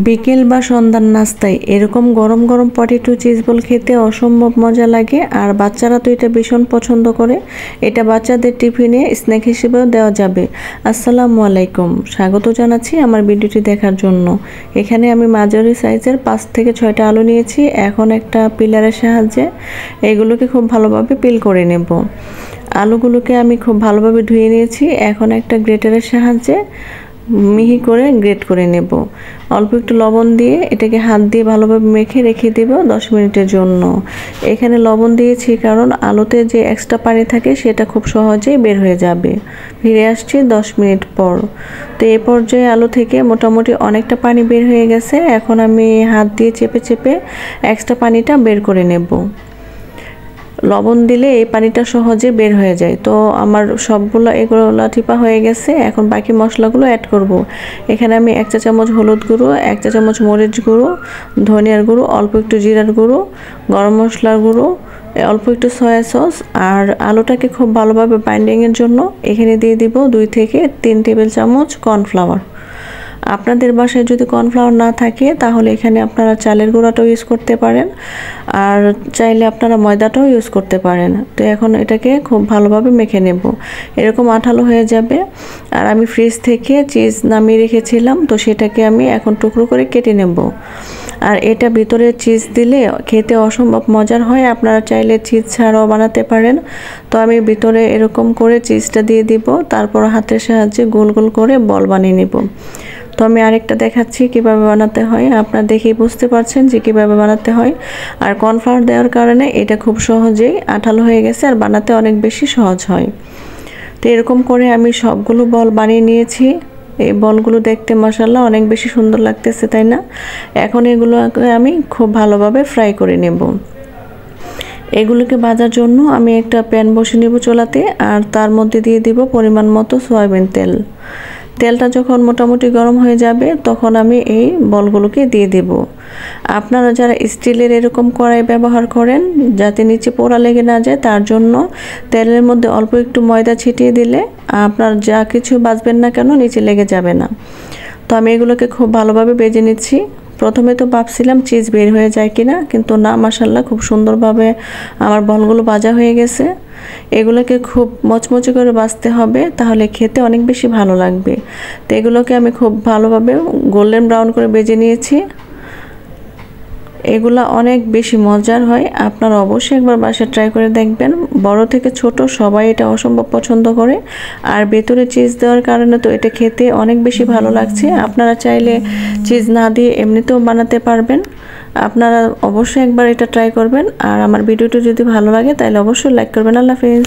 বিকেল বা সন্ধ্যার নাস্তায় এরকম গরম গরম পটেটো চিজ বল খেতে অসম্ভব মজা লাগে। আর বাচ্চারা তো এটা ভীষণ পছন্দ করে। এটা বাচ্চাদের টিফিনে স্ন্যাক হিসেবেও দেওয়া যাবে। আসসালামু আলাইকুম, স্বাগত জানাচ্ছি আমার ভিডিওটি দেখার জন্য। এখানে আমি মাঝারি সাইজের 5 থেকে 6টা আলু নিয়েছি। এখন একটা পিলারের সাহায্যে এগুলোকে খুব ভালোভাবে পিল করে নেব। আলুগুলোকে আমি খুব ভালোভাবে ধুয়ে নিয়েছি। এখন একটা গ্রেটারের সাহায্যে মিহি করে গ্রেট করে নেব। অল্প একটু লবণ দিয়ে এটাকে হাত দিয়ে ভালোভাবে মেখে রেখে দেব 10 মিনিটের জন্য। এখানে লবণ দিয়েছি কারণ আলুতে যে এক্সট্রা পানি থাকে সেটা খুব সহজেই বের হয়ে যাবে। ফিরে আসছি 10 মিনিট পর। তো এই পর্যায়ে আলু থেকে মোটামুটি অনেকটা পানি বের হয়ে গেছে। এখন আমি হাত দিয়ে চেপে চেপে এক্সট্রা পানিটা বের করে নেব। লবণ দিলে এই পানিটা সহজে বের হয়ে যায়। তো আমার সবগুলো এগুলো টিপা হয়ে গেছে। এখন বাকি মশলাগুলো অ্যাড করব। এখানে আমি 1 চা চামচ হলুদ গুঁড়ো, 1 চা চামচ মরিচ গুঁড়ো, ধনিয়ার গুঁড়ো, অল্প একটু জিরার গুঁড়ো, গরম মশলার গুঁড়ো, অল্প একটু সয়া সস আর আলুটাকে খুব ভালোভাবে বাইন্ডিংয়ের জন্য এখানে দিয়ে দিব 2 থেকে 3 টেবিল চামচ কর্নফ্লাওয়ার। আপনাদের বাসায় যদি কর্নফ্লাওয়ার না থাকে তাহলে এখানে আপনারা চালের গুঁড়াটাও ইউজ করতে পারেন, আর চাইলে আপনারা ময়দাটাও ইউজ করতে পারেন। তো এখন এটাকে খুব ভালোভাবে মেখে নেব। এরকম আঠালো হয়ে যাবে। আর আমি ফ্রিজ থেকে চিজ নামিয়ে রেখেছিলাম, তো সেটাকে আমি এখন টুকরো করে কেটে নেব। আর এটা ভিতরে চিজ দিলে খেতে অসম্ভব মজার হয়। আপনারা চাইলে চিজ ছাড়াও বানাতে পারেন। তো আমি ভিতরে এরকম করে চিজটা দিয়ে দিব, তারপর হাতের সাহায্যে গোল গোল করে বল বানিয়ে নেব। তো আমি আরেকটা দেখাচ্ছি কিভাবে বানাতে হয়। আপনারা দেখেই বুঝতে পারছেন যে কিভাবে বানাতে হয়। আর কর্নফ্লাওয়ার দেওয়ার কারণে এটা খুব সহজেই আঠালো হয়ে গেছে আর বানাতে অনেক বেশি সহজ হয়। তো এরকম করে আমি সবগুলো বল বানিয়ে নিয়েছি। এই বলগুলো দেখতে মাশাআল্লাহ অনেক বেশি সুন্দর লাগতেছে, তাই না? এখন এগুলোকে আমি খুব ভালোভাবে ফ্রাই করে নেব। এগুলোকে ভাজার জন্য আমি একটা প্যান বসিয়ে নেব চুলাতে, আর তার মধ্যে দিয়ে দিব পরিমাণ মতো সয়াবিন তেল। তেলটা যখন মোটামুটি গরম হয়ে যাবে তখন আমি এই বলগুলোকে দিয়ে দেব। আপনারা যারা স্টিলের এরকম কড়াই ব্যবহার করেন যাতে নিচে পোড়া লেগে না যায়, তার জন্য তেলের মধ্যে অল্প একটু ময়দা ছিটিয়ে দিলে আপনার যা কিছু ভাজবেন না কেন নিচে লেগে যাবে না। তো আমি এগুলোকে খুব ভালোভাবে ভেজে নিচ্ছি। প্রথমে তো ভাবছিলাম চিজ বের হয়ে যায় কিনা, কিন্তু না, মাশাআল্লাহ খুব সুন্দরভাবে আমার বলগুলো ভাজা হয়ে গেছে। এগুলোকে খুব মচমচে করে ভাজতে হবে, তাহলে খেতে অনেক বেশি ভালো লাগবে। তো এগুলোকে আমি খুব ভালোভাবে গোল্ডেন ব্রাউন করে ভেজে নিয়েছি। এগুলা অনেক বেশি মজার হয়। আপনারা অবশ্যই একবার বাসায় ট্রাই করে দেখবেন। বড় থেকে ছোট সবাই এটা অসম্ভব পছন্দ করে। আর ভেতরে চিজ দেওয়ার কারণে তো এটা খেতে অনেক বেশি ভালো লাগছে। আপনারা চাইলে চিজ না দিয়ে এমনিতেও বানাতে পারবেন। আপনারা অবশ্যই একবার এটা ট্রাই করবেন। আর আমার ভিডিওটি যদি ভালো লাগে তাহলে অবশ্যই লাইক করবেন। আল্লাহ হাফেজ।